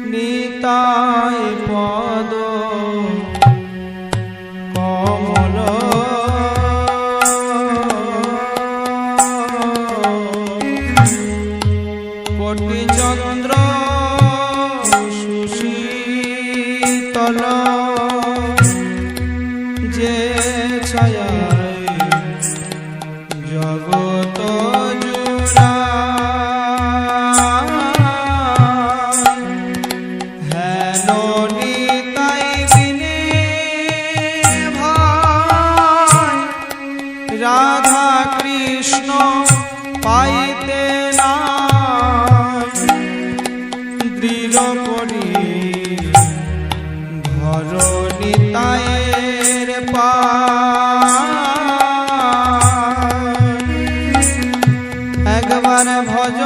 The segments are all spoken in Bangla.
নিতাই পদ কমল কোটি চন্দ্র সুশীতল যে ছায়ায় জগত জুড়া হেন নিতাই বিনে ভাই রাধা কৃষ্ণ পাইতে না দৃঢ় করি ধর নিতায়ের একবার ভজ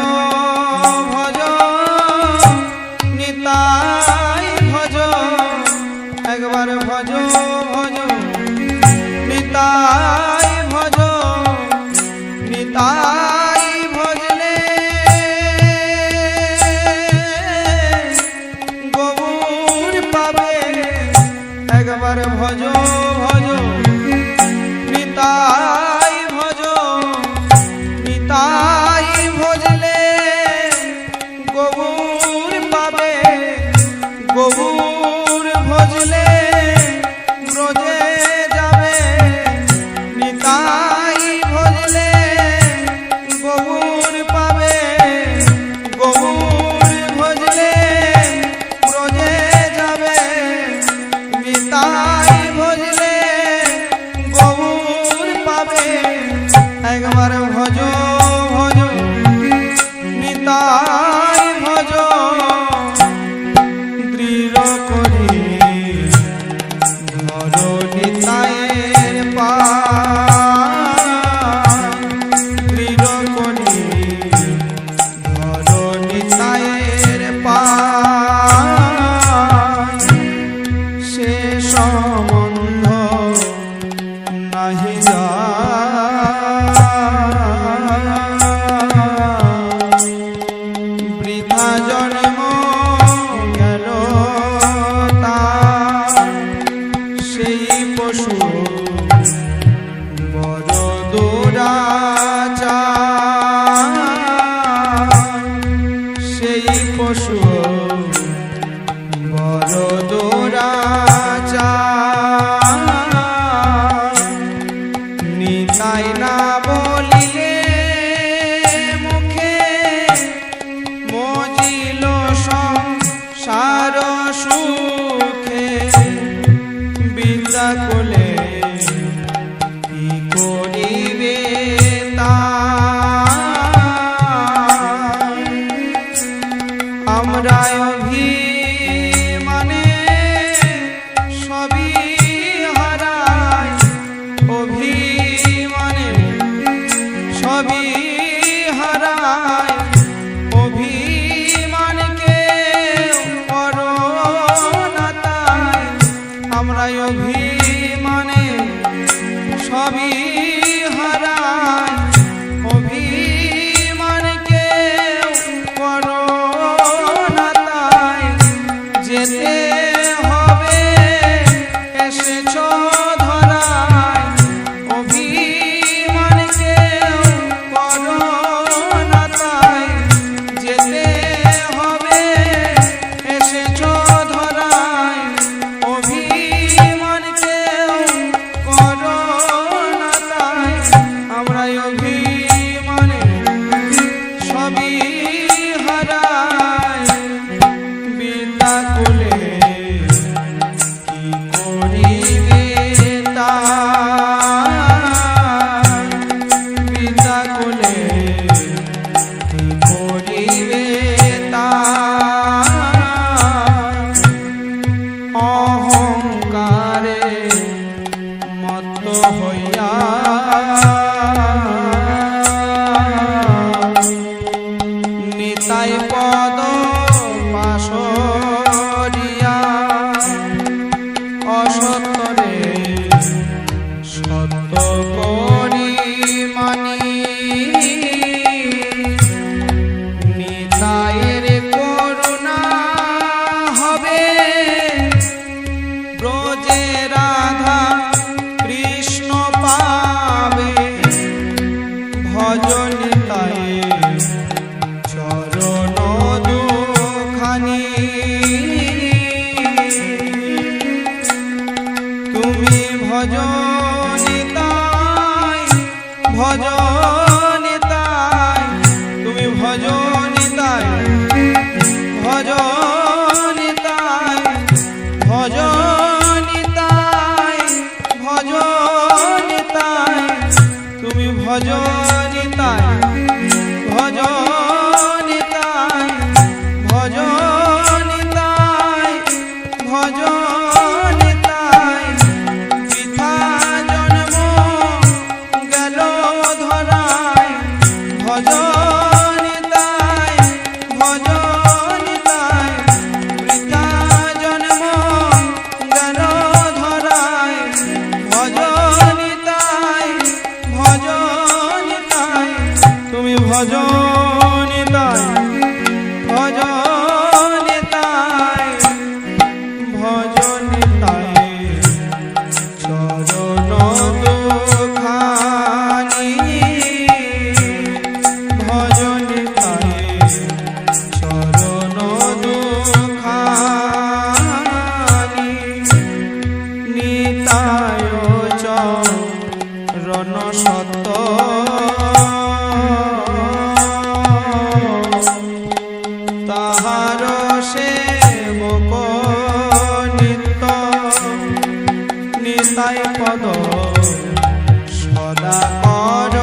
ভজ নিতাই ভজ একবার ভজ ভজ নিতাই ভজ নিতাই ভজলে গৌর পাবে একবার ভজ ভজ নিতাই ভজ নিতাই ভজলে গৌর পাবে গৌর ভজলে ব্রজে যাবে নিতাই ভজলে গৌর পাবে গৌর ভজলে ব্রজে যাবে নিতাই ভজলে গৌর পাবে একবার ভজ ভজ নিতাই ভজ দৃঢ় করি ধর নিতায়ের দৃঢ় করি ধর নিতায়ের সে সম্বন্ধ নাহি বৃথা জন্ম গেল সেই পশু বড় দুরাচার সেই পশু বড় দুরাচার নিতাই না বলিলে মুখে মজিল সংসার সুখে বিদ্যা কোলে কি করিবে আমরা অভিমানে সবই হারাই অভিমানে সবই হারাই অভিমানকে করোনাতাই আমরা অভিমানে সবই হারাই অভিমানকে করোনাতাই ভজন তাই বৃথা জন্ম গেল ধরায় ভজন তাই বৃথা জন্ম গেল ধরায় ভজন তাই তুমি ভজন তাই ভজন তাই চরণ দুখানি ভজন তাই চরণ দুখানি নিতায় চরণ সত্য তাহার সেবক নিত্য নিতাই পদ সদা কর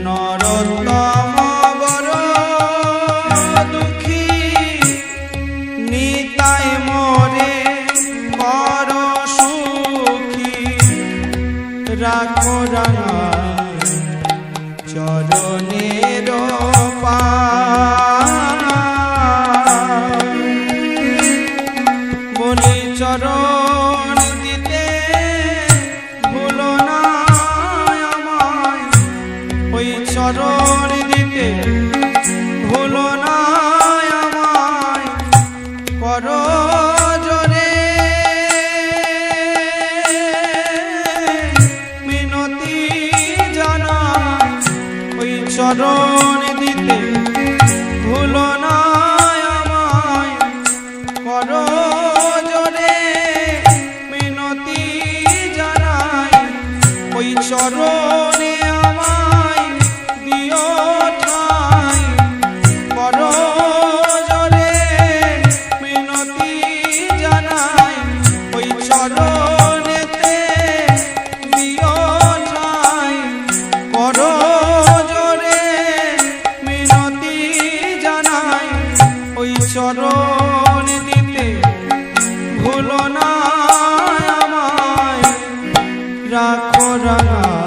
নরোত্তম বর দুঃখী নিতাই মোরে কর সুখী রাখো রাঙা চরণের বলি চরণ দিতে ভুলো না আমায় ওই চরণ দিতে ভুলো না আমায় করো জোরে মিনতি জানাই ওই চরণ দিতে ভুলো না আমায় করো জোরে মিনতি জানাই ওই চরণে আমায় দিও ঠাই করো জোরে মিনতি জানাই ওই চরণেতে দিও ঠাই করো ওই চরণ দিতে ভুলো না আমায় রাখো রাঙা